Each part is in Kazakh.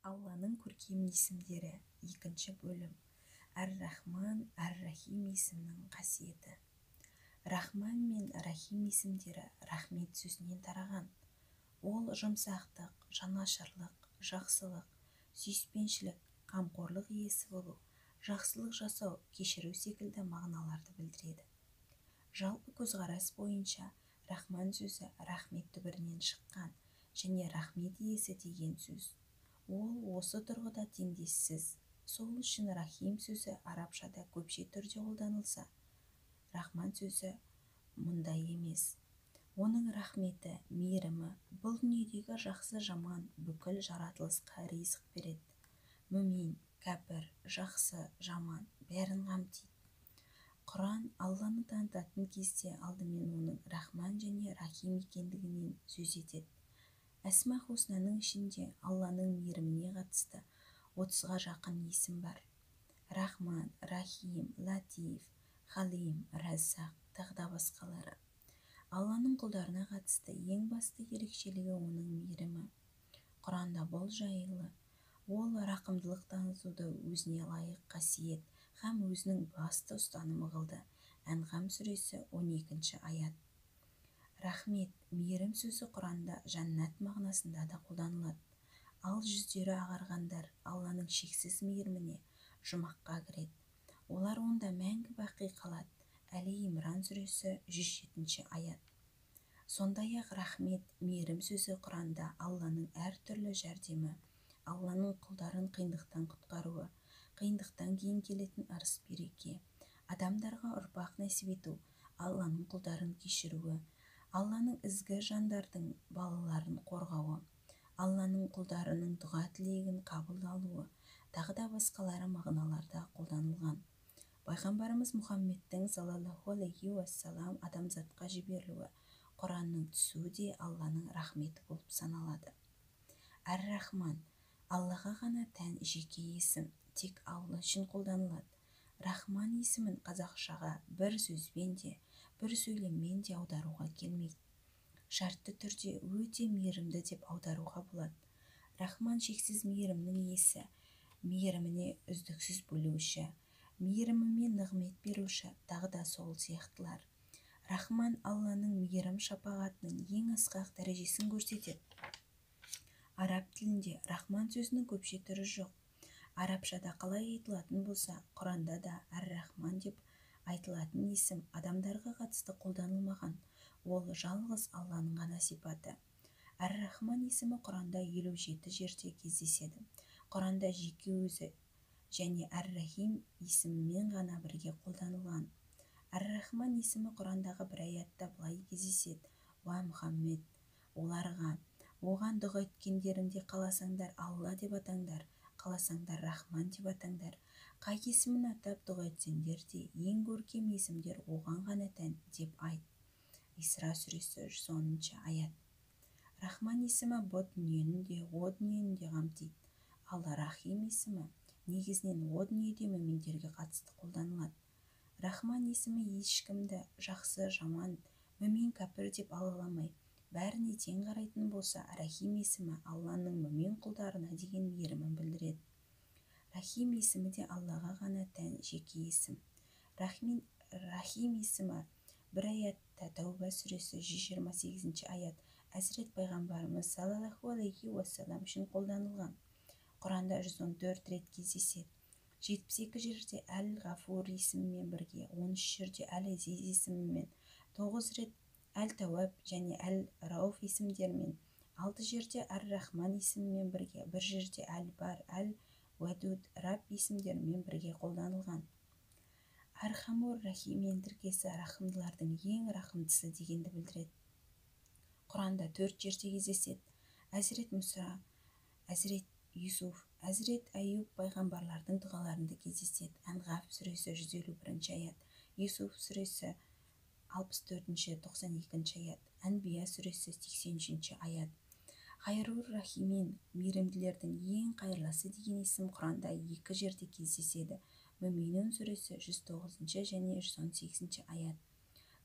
Алланың көркем есімдері, екінші бөлім. Әр-Рахман, Әр-Рахим есімнің қасиеті. Рахман мен Рахим есімдері рахмет сөзінен тараған. Ол жұмсақтық, жанашырлық, жақсылық, сүйіспеншілік, қамқорлық иесі болу, жақсылық жасау, кешіру секілді мағыналарды білдіреді. Жалпы көзқарас бойынша Рахман сөзі рахмет түбірінен шыққан және рахмет иесі деген сөз. Ол осы тұрғыда теңдессіз. Сол үшін Рахим сөзі арабшада көпше түрде қолданылса, Рахман сөзі мұндай емес. Оның рахметі, мейірімі бұл дүниедегі жақсы жаман бүкіл жаратылысқа ризық береді. Мүмин, кәпір, жақсы, жаман бәрін қамтиды. Құран Алланы танытатын кезде алдымен оның Рахман және Рахим екендігінен сөз етеді. Әсма Хуснаның ішінде Алланың мейіріміне қатысты 30-ға жақын есім бар. Рахман, Рахим, Латиф, Халим, Раззақ, тағы басқалары. Алланың құлдарына қатысты ең басты ерекшелігі оның мейірімі. Құранда бұл жайлы ол рақымдылық танытуды өзіне лайық қасиет һәм өзінің басты ұстанымы қылды. Әнғам сүресі 12-ші аят. Рахмет, мейірім сөзі Құранда жәннат мағынасында да қолданылады. Ал жүздері ағарғандар Алланың шексіз мейіріміне, жұмаққа кіреді. Олар онда мәңгі бақи қалады. Әли Имран сүресі 107-ші аят. Сондай-ақ рахмет, мейірім сөзі Құранда Алланың әртүрлі жәрдемі, Алланың құлдарын қиындықтан құтқаруы, қиындықтан кейін келетін ырыс-береке, адамдарға ұрпақ нәсіп ету, Алланың құлдарын кешіруі, Алланың ізгі жандардың балаларын қорғауы, Алланың құлдарының дұға тілегін қабыл алуы, тағы басқалары мағыналарда қолданылған. Пайғамбарымыз Мұхаммедтің саллаллаху алейхи уассалам адамзатқа жіберілуі, Құранның түсуі де Алланың рахметі болып саналады. Әр-Рахман Аллаға ғана тән жеке есім, тек Алла үшін қолданылады. Рахман есімін қазақшаға бір сөзбен де, бір сөйлеммен де аударуға келмейді. Шартты түрде өте мейірімді деп аударуға болады. Рахман шексіз мейірімнің иесі, мейіріміне үздіксіз бөлуші, мейірімімен нығмет беруші, тағы сол сияқтылар. Рахман Алланың мейірім шапағатының ең асқақ дәрежесін көрсетеді. Араб тілінде Рахман сөзінің көпше түрі жоқ. Арабшада қалай айтылатын болса, Құранда да Әр-Рахман деп айтылатын есім адамдарға қатысты қолданылмаған. Ол жалғыз Алланың ғана сипаты. Әр-Рахман есімі Құранда 57 жерде кездеседі. Құранда жеке өзі және Әр-Рахим есімімен ғана бірге қолданылған. Әр-Рахман есімі Құрандағы бір аятта былай кездеседі. Уа Мұхаммед, оларға, оған дұға еткендерінде қаласаңдар Алла деп атаңдар, қаласаңдар Рахман деп атаңдар. Қай есімін атап дұға етсеңдер де ең көркем есімдер оған ғана тән деп айт. Исра сүресі 110-ші аят. Рахман есімі бұ дүниені де, о дүниені де қамтиды. Ал Рахим есімі негізінен о дүниеде мүминдерге қатысты қолданылады. Рахман есімі ешкімді жақсы, жаман, мүмин, кәпір деп алаламай, бәріне тең қарайтын болса, Рахим есімі Алланың мүмин құлдарына деген мейірімін білдіреді. Рахим есімі де Аллаға ғана тән жеке есім. Рахим есімі бір аятта Тәуба сүресі 128-ші аят Әзірет пайғамбарымыз саллаллаху алейхи уассалам үшін қолданылған. Құранда 114 рет кездеседі. 72 жерде Әл-Ғафур есімімен бірге, 13 жерде Әл-Азиз есімімен, 9 рет Әл-Тауаб және Әл-Рауф есімдерімен, 6 жерде Әр-Рахман есімімен бірге, 1 жерде Әл-Бар, Әл-Уәдуд, Раб есімдерімен бірге қолданылған. Архамур Рахиммен тіркесі рахымдылардың ең рахымдысы дегенді білдіреді. Құранда 4 жерде кездеседі. Әзірет Мұса, Әзірет Юсуф, Әзірет Айюб пайғамбарлардың дұғаларында кездеседі. Әнғаф сүресі 151-ші аят, Юсуф сүресі 64-ші 92-ші аят, Әнбия сүресі 83-ші аят. Хайрур Рахимин, мейірімділердің ең қайырлысы деген есім Құранда 2 жерде кездеседі. Мүминун сүресі 109-ші және 118-ші аят.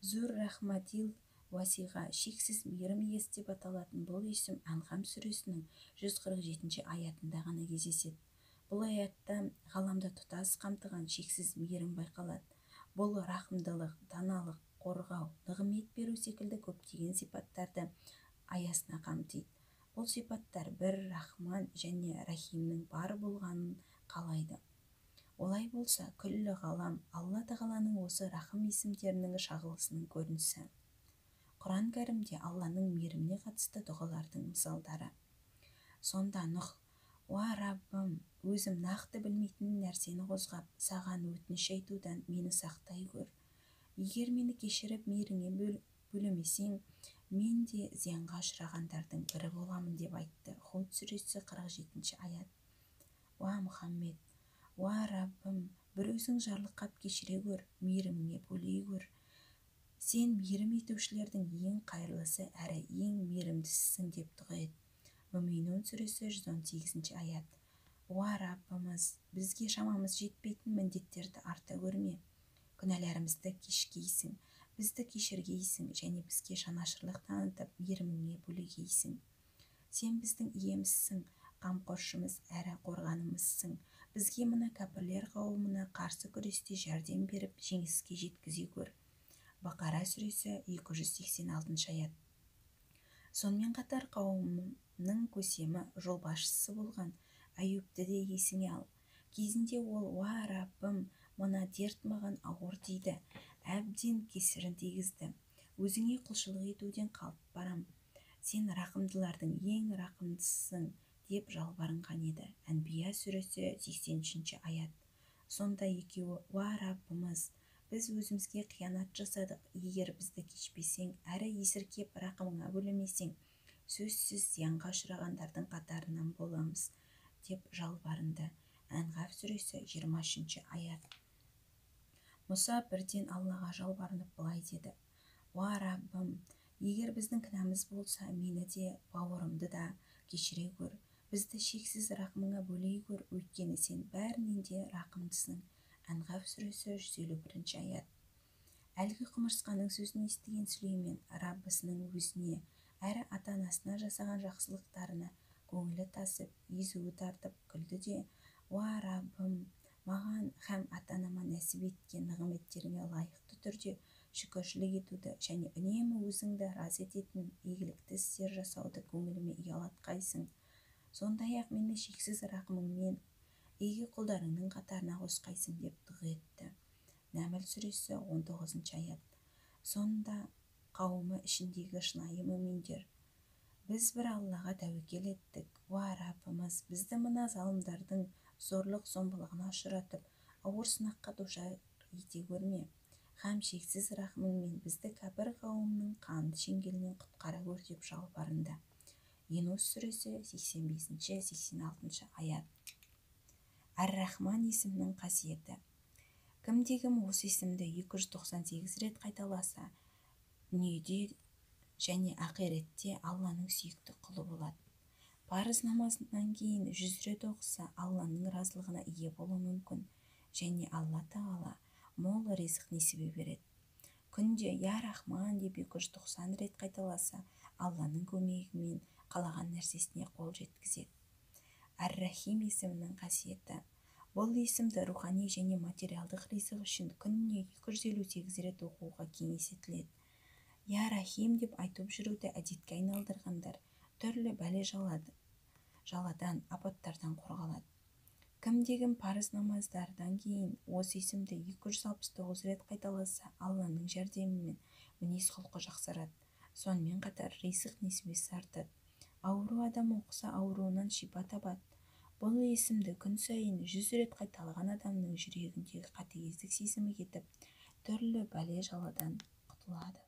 Зур Рахматил уасиға, шексіз мейірім иесі деп аталатын бұл есім Анғам сүресінің 147 аятында ғана кездеседі. Бұл аятта ғаламды тұтас қамтыған шексіз мейірім байқалады. Бұл рахымдылық, даналық, қорғау, нығмет беру секілді көптеген сипаттарды аясына қамтиды. Бұл сипаттар бір Рахман және Рахимнің бар болғанын қалайды. Олай болса, күллі ғалам Алла тағаланың осы рахым есімдерінің шағылысының көрінісі. Құран кәрімде Алланың мейіріміне қатысты дұғалардың мысалдары. Сонда Нұх: «Уа Раббым, өзім нақты білмейтін нәрсені қозғап, саған өтініш айтудан мені сақтай көр. Егер мені кешіріп мейіріңе бөлемесең, мен де зиянға ұшырағандардың бірі боламын» деп айтты. Худ сүресі 47 аят. «Уа Мұхаммед, уа Раббым, бір өзің жарлықап кешіре көр, мейіріміңе бөлей көр. Сен мейірім етушілердің ең қайырлысы әрі ең мейірімдісісің» деп дұға ет. Мүминун сүресі 118 аят. «Уа Раббымыз, бізге шамамыз жетпейтін міндеттерді арта көрме. Күнәларымызды кешкейсің, бізді кешіргейсің және бізге жанашырлық танытып, мейіріміңе бөлегейсің. Сен біздің иемізсің, қамқоршымыз әрі қорғанымызсың. Бізге мына кәпірлер қауымына қарсы күресте жәрдем беріп, жеңіске жеткізе көр». Бақара сүресі 286 аят. Сонымен қатар қауымның көсемі, жолбасшысы болған Аюбты де есіңе ал. Кезінде ол: «Уа Раббым, мына дерт маған ауыр тиді, әбден кесірін тигізді. Өзіңе құлшылық етуден қалып барам. Сен рақымдылардың ең рақымдысың» деп жалбарынған еді. Әнбия сүресі 83 аят. Сонда екеуі: «Уа Раббымыз, біз өзімізге қиянат жасадық. Егер бізді кешпесең әрі есіркеп рақымыңа бөлемесең, сөзсіз зиянға ұшырағандардың қатарынан боламыз» деп жалбарынды. Әнғаф сүресі 23 аят. Мұса бірден Аллаға жалбарынып былай деді: «Уа Раббым, егер біздің кінәміз болса, мені де, бауырымды да кешіре көр. Бізді шексіз рақымыңа бөлей көр, өйткені сен бәрінен де рақымдысың». Әнғаф сүресі 151 аят. Әлгі құмырсқаның сөзін естіген Сүлеймен Раббысының өзіне әрі ата-анасына жасаған жақсылықтарына көңілі тасып, езуі тартып күлді де: «Уа Раббым, маған һәм ата-анама нәсіп еткен нығметтеріңе лайықты түрде шүкіршілік етуді және үнемі өзіңді разы ететін игілікті істер жасауды көңіліме ұялатқайсың. Сондай-ақ мені шексіз рақымыңмен игі құлдарыңның қатарына қосқайсың» деп дұға етті. Нәмл сүресі 19 аят. Сонда қауымы ішіндегі шынайы мүминдер: «Біз бір Аллаға тәуекел еттік. Уа Раббымыз, бізді мына залымдардың зорлық-зомбылығына ұшыратып, ауыр сынаққа душар ете көрме. Һәм шексіз рахымыңмен бізді кәпір қауымның қанды шеңгелінен құтқара көр» деп жалбарынды. Юнус сүресі 85-86 аят. Әр-Рахман есімінің қасиеті. Кімде-кім осы есімді 298 рет қайталаса, дүниеде және ақиретте Алланың сүйікті құлы болады. Парыз намазынан кейін 100 рет оқыса, Алланың разылығына ие болуы мүмкін және Алла тағала мол ризық несібе береді. Күнде «Я Рахман» деп 290 рет қайталаса, Алланың көмегімен қалаған нәрсесіне қол жеткізеді. Әр-Рахим есімінің қасиеті. Бұл есімді рухани және материалдық ризық үшін күніне 258 рет оқуға кеңес етіледі. «Я Рахим» деп айтып жүруді әдетке айналдырғандар түрлі жаладан, апаттардан қорғалады. Кімде-кім парыз намаздардан кейін осы есімді 269 рет қайталаса, Алланың жәрдемімен мінез құлқы жақсарады. Сонымен қатар ризық несібесі артады. Ауру адам оқыса, ауруынан шипа табады. Бұл есімді күн сайын 100 рет қайталаған адамның жүрегіндегі қатыгездік сезімі кетіп, түрлі жаладан құтылады.